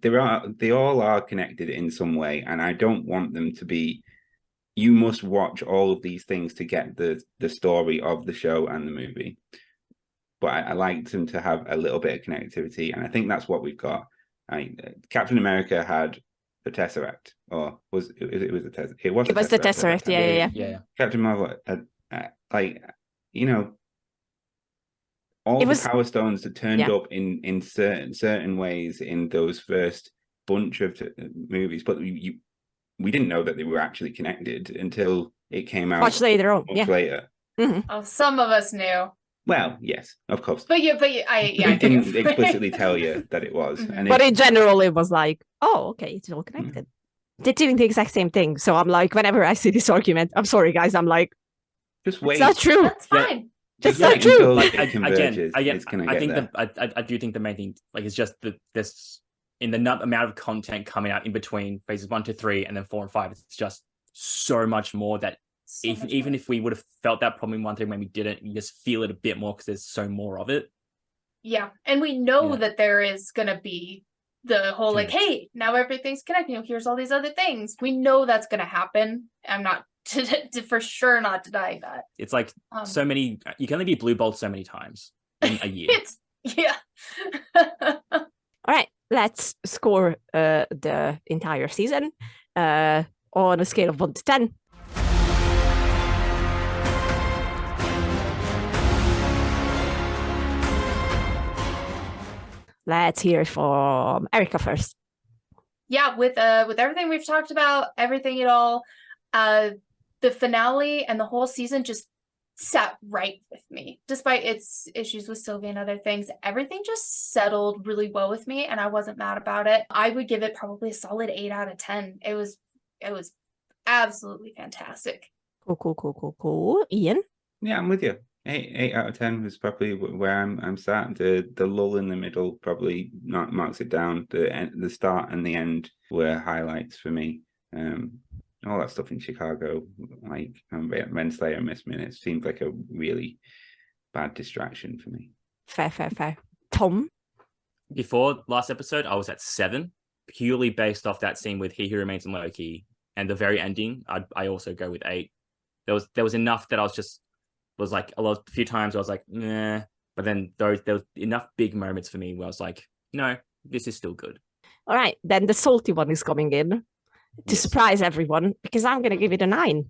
they all are connected in some way, and I don't want them to be. You must watch all of these things to get the story of the show and the movie. But I like them to have a little bit of connectivity, and I think that's what we've got. Captain America had the Tesseract, or was the Tesseract? It was the Tesseract. Yeah. Captain Marvel, all the Power Stones that turned up in certain ways in those first bunch of movies, but we didn't know that they were actually connected until it came out much later on. Later. Mm-hmm. Oh, some of us knew. Well, yes, of course. But they didn't explicitly tell you that it was. Mm-hmm. And but in general, it was like, oh, okay, it's all connected. They're doing the exact same thing. So I'm like, whenever I see this argument, I'm sorry, guys, I'm like, just wait. It's not true. That's fine. Just not true. Again, I do think the main thing is just this in the amount of content coming out in between phases 1 to 3 and then 4 and 5. It's just so much more that So much even more. if we would have felt that problem in 1-3 when we didn't, you just feel it a bit more because there's so more of it. Yeah, and we know Yeah. that there is gonna be the whole like, Yeah. hey, now everything's connecting. Here's all these other things. We know that's gonna happen. I'm not for sure not denying that. It's like so many. You can only be blue balled so many times in a year. It's yeah. All right, let's score the entire season on a scale of 1 to 10. Let's hear from Erika first. Yeah, with everything we've talked about, everything at all, the finale and the whole season just sat right with me. Despite its issues with Sylvie and other things, everything just settled really well with me, and I wasn't mad about it. I would give it probably a solid 8 out of 10. It was absolutely fantastic. Cool. Ian? Yeah, I'm with you. 8 out of 10 was probably where I'm sat. The lull in the middle probably marks it down. The start and the end were highlights for me. All that stuff in Chicago, like Renslayer and Miss Minutes, seemed like a really bad distraction for me. Fair. Tom? Before last episode, I was at 7, purely based off that scene with He Who Remains in Loki, and the very ending. I also go with 8. There was enough that I was like a few times I was like, nah, but then there was enough big moments for me where I was like, no, this is still good. All right, then the salty one is coming in to surprise everyone, because I'm going to give it a 9.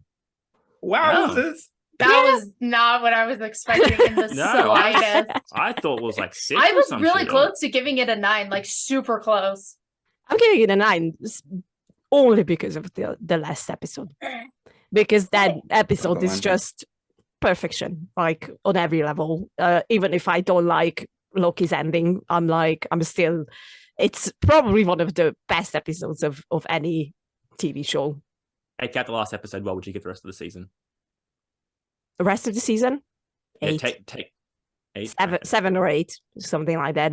Wowzers! That was not what I was expecting in the slightest. I thought it was like 6. I or was some really shit. close to giving it a 9, like super close. I'm giving it a 9 only because of the last episode. Because that episode is just perfection, like on every level. Even if I don't like Loki's ending, it's probably one of the best episodes of any TV show. Take out the last episode, what would you give the rest of the season? The rest of the season? 8. Yeah, take 8. 7 or 8, something like that.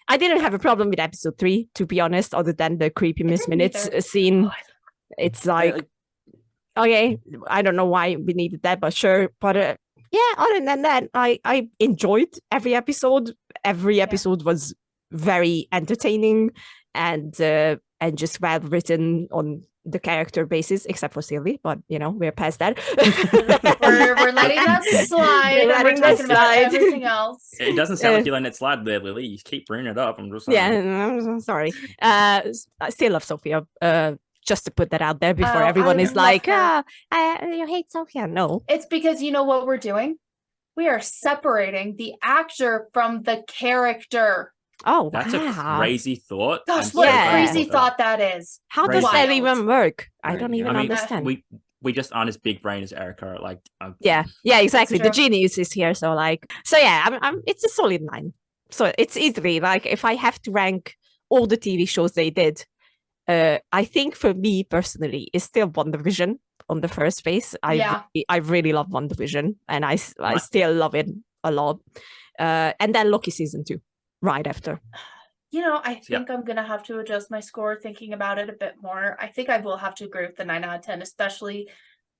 I didn't have a problem with episode 3, to be honest, other than the creepy Miss Minutes scene. It's like, okay, I don't know why we needed that, but sure. But yeah, other than that, I enjoyed every episode. Every episode was very entertaining and just well written on the character basis, except for Sylvie. But we're past that. we're letting that slide. We're talking about everything else. It doesn't sound like you letting it slide there, Lily. You keep bringing it up. I'm just saying. Yeah, I'm sorry. I still love Sophia. Just to put that out there before everyone is like, you hate Sophia. No. It's because you know what we're doing? We are separating the actor from the character. Oh, that's a crazy thought. Gosh, what a crazy thought that is. How does that even work? I don't even I mean, understand. We just aren't as big brain as Erika. Like, yeah, exactly. The genius is here. So yeah, it's a solid 9. So it's easily like, if I have to rank all the TV shows they did, I think for me personally, it's still WandaVision on the first place. I really love WandaVision, and I still love it a lot. And then Loki season 2, right after. I think I'm gonna have to adjust my score thinking about it a bit more. I think I will have to agree with the 9 out of 10, especially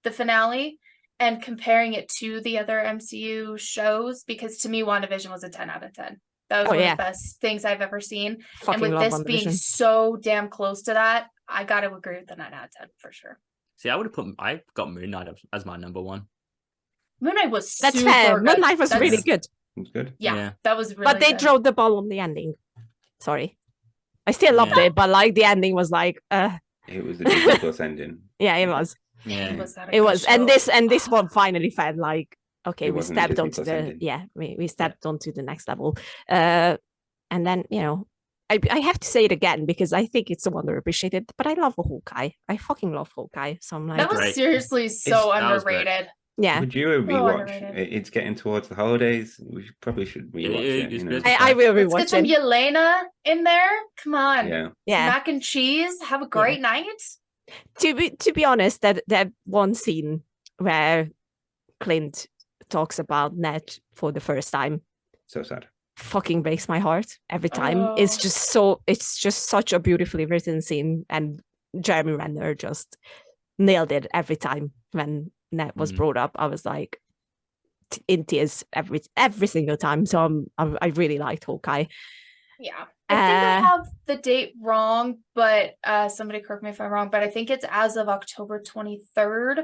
the finale, and comparing it to the other MCU shows, because to me, WandaVision was a 10 out of 10. That was one of the best things I've ever seen. And with this being so damn close to that, I got to agree with the 9 out of 10 for sure. See, I got Moon Knight as my number 1. Moon Knight was That's fair. Moon Knight was really good. It's good. Yeah, that was really But they good. dropped the ball on the ending. Sorry. I still loved it, but the ending was like, It was the Disney Plus ending. Yeah, it was. Yeah. It was. And this one finally felt like, okay, we stepped onto we stepped onto the next level. And then, I have to say it again because I think it's so underappreciated, but I love Hawkeye. I fucking love Hawkeye. So I'm like, that was seriously so underrated. Yeah. Would you rewatch? It's getting towards the holidays. We probably should rewatch it. I will rewatch Let's get some Yelena in there. Come on. Yeah. Mac and cheese. Have a great night. To be honest, that one scene where Clint talks about Ned for the first time. So sad. Fucking breaks my heart every time. It's just such a beautifully written scene, and Jeremy Renner just nailed it every time when Ned was brought up, I was like in tears every single time. So I really liked Hawkeye. Yeah. I think I have the date wrong, but somebody correct me if I'm wrong, but I think it's as of October 23rd.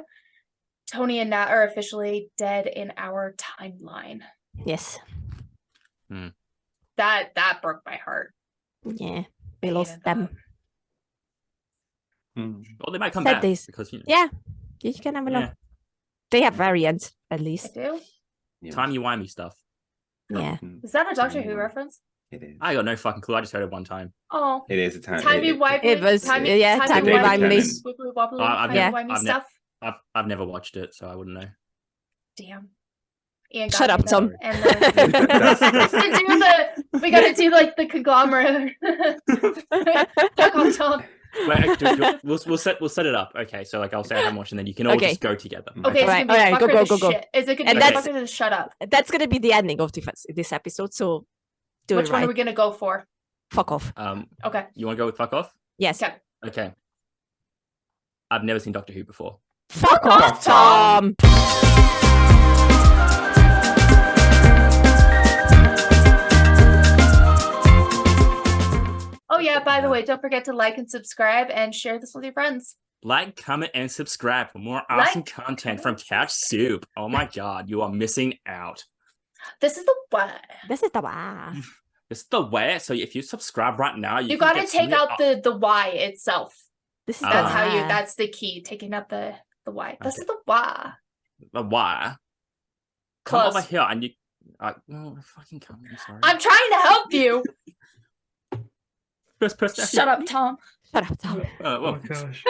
Tony and Nat are officially dead in our timeline. Yes. That broke my heart. Yeah. We lost them. Well, they might come Said back this. because Yeah. You can have a look. They have variants, at I least. do? timey-wimey stuff. Yeah. Is that a Doctor Who reference? It is. I got no fucking clue. I just heard it one time. Oh. It is a time. Timey-wimey. It was- yeah, timey-wimey. Wibbly wobbly, I've timey-wimey never- stuff. I've never watched it, so I wouldn't know. Damn. Ian Shut got up, me Tom. though. And we gotta do like the conglomerate. Fuck off, Tom. Wait, we'll set it up. Okay, so like I'll say I haven't watched, and then you can all Okay. just go together. Okay, it's Alright, gonna be alright, fuck go, her go, to go. shit. Is it gonna And be that's- fuck her to shut up? That's going to be the ending of this episode. So do Which it one right. are we gonna go for? Fuck off. Okay. You want to go with fuck off? Yes. Okay. Okay. I've never seen Doctor Who before. Fuck off, Tom. Oh yeah, by the way, don't forget to like and subscribe and share this with your friends. Like, comment, and subscribe for more Like, awesome content from Couch Soup. Oh my god, you are missing out. This is the what? This is the way. This is the way. So if you subscribe right now, You can gotta get take some- out the Y itself. This is That's the how you way. that's the key, taking out the Y. This Okay. is the Y. the why. Come Close. over here and you. No, fucking come. I'm sorry. I'm trying to help you. First person. Shut up, Tom. Shut up, Tom. Well, gosh.